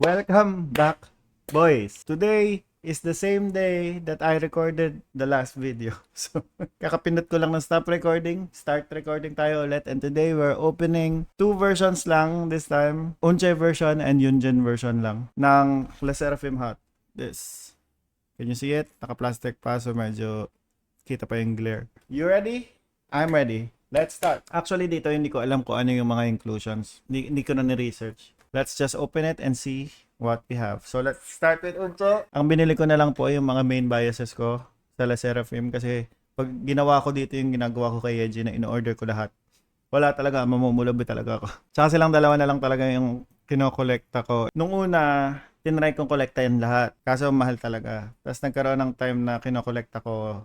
Welcome back, boys. Today is the same day that I recorded the last video. So, kakapindot ko lang ng stop recording, start recording tayo ulit. And today we're opening two versions lang this time. Unche version and Yunjin version lang ng Le Seraphim Hut. This. Can you see it? Naka-plastic pa so medyo kita pa yung glare. You ready? I'm ready. Let's start. Actually, dito hindi ko alam kung ano yung mga inclusions. Hindi ko na ni-research. Let's just open it and see what we have. So, let's start with Uncho. Ang binili ko na lang po yung mga main biases ko sa La Seraphim kasi pag ginawa ko dito yung ginagawa ko kay Yeji na in-order ko lahat. Wala talaga, mamumulabi talaga ako. Tsaka silang dalawa na lang talaga yung kinokolekta ko. Nung una, tinry kong kolektahin lahat. Kaso mahal talaga. Tapos nagkaroon ng time na kinokolekta ko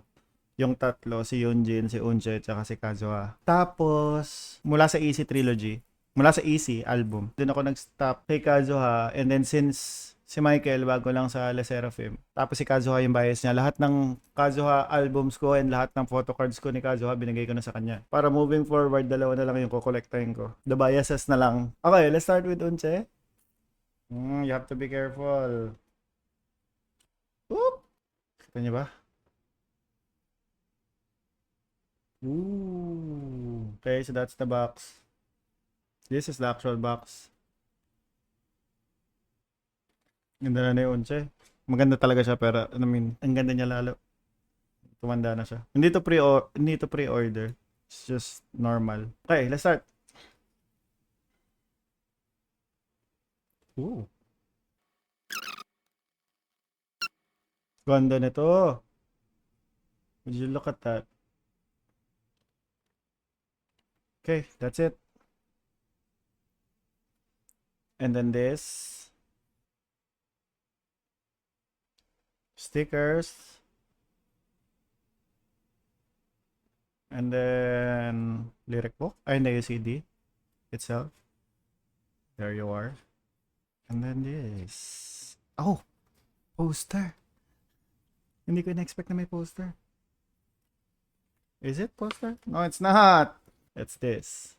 yung tatlo, si Yunjin, si Unche, tsaka si Kazuha. Tapos, mula sa Easy Trilogy, mula sa Easy album, doon ako nag-stop kay Kazuha. And then since si Michael, bago lang sa Le Seraphim. Tapos si Kazuha yung bias niya. Lahat ng Kazuha albums ko and lahat ng photocards ko ni Kazuha, binigay ko na sa kanya. Para moving forward, dalawa na lang yung kukolektahin ko. The biases na lang. Okay, let's start with Unche. You have to be careful. Oop! Kita niyo ba? Ooh. Okay, so that's the box. This is the actual box. Ganda na ni Unche. Maganda talaga siya pero I mean, ang ganda niya lalo. Tumanda na siya. Hindi to pre-order. It's just normal. Okay, let's start. Ooh. Ganda nito. Would you look at that? Okay, that's it. And then this. Stickers. And then lyric book. Ay, hindi, yung CD itself. There you are. And then this. Oh! Poster. Hindi ko na-expect na may poster. Is it poster? No, it's not. It's this.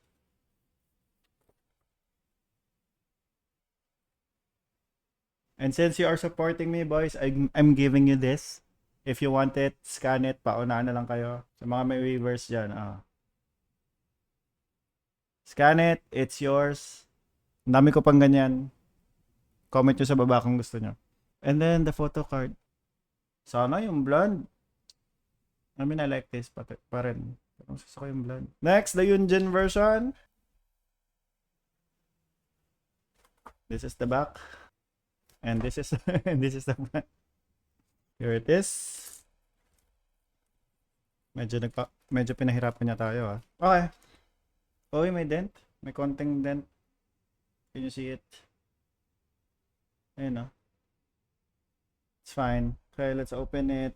And since you are supporting me, boys, I'm giving you this. If you want it, scan it. Paunahan na lang kayo. Sa mga may waivers dyan. Scan it. It's yours. Ang dami ko pang ganyan. Comment nyo sa baba kung gusto nyo. And then the photo card. Sana yung blonde. I mean, I like this pa rin. Pero gusto ko yung blonde. Next, the Yunjin version. This is the back. And this is and this is the front. Here it is. Medyo pinahirapan niya tayo Okay. Oh, may dent. May konting dent. Can you see it? Ayun It's fine. Okay, let's open it.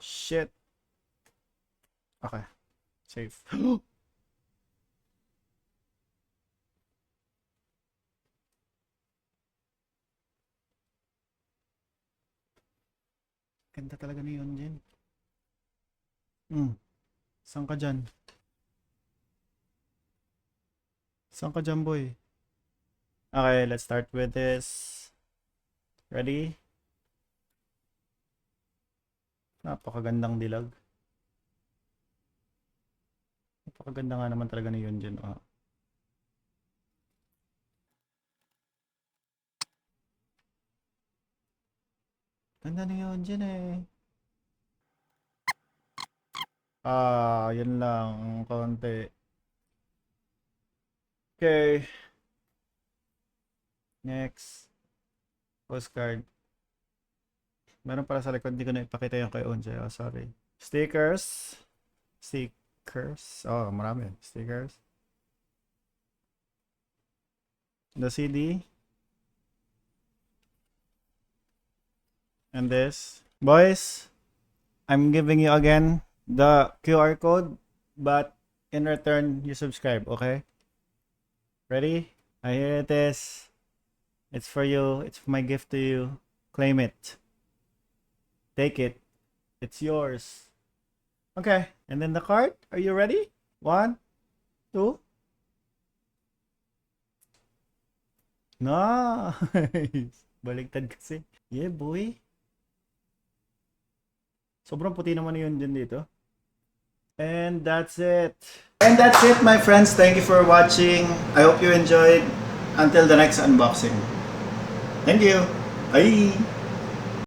Shit. Okay. Safe. Ganda talaga ni Yunjin. Saan ka dyan? Saan ka dyan, boy? Okay, let's start with this. Ready? Napakagandang dilag. Napakaganda nga naman talaga ni Yunjin. Ganda ni Yunjin yun lang. Konti. Okay. Next. Postcard. Meron pala sa likod. Hindi ko na ipakita yung kay Unche. Sorry. Stickers. Stickers. Marami. Stickers. The CD. And this. Boys, I'm giving you again the QR code, but in return, you subscribe, okay? Ready? Here it is. It's for you. It's my gift to you. Claim it. Take it. It's yours. Okay. And then the card. Are you ready? 1, 2. Nice! Baliktad kasi. Yeah, boy. Sobrang puti naman yun din dito. And that's it. And that's it, my friends. Thank you for watching. I hope you enjoyed. Until the next unboxing. Thank you. Bye!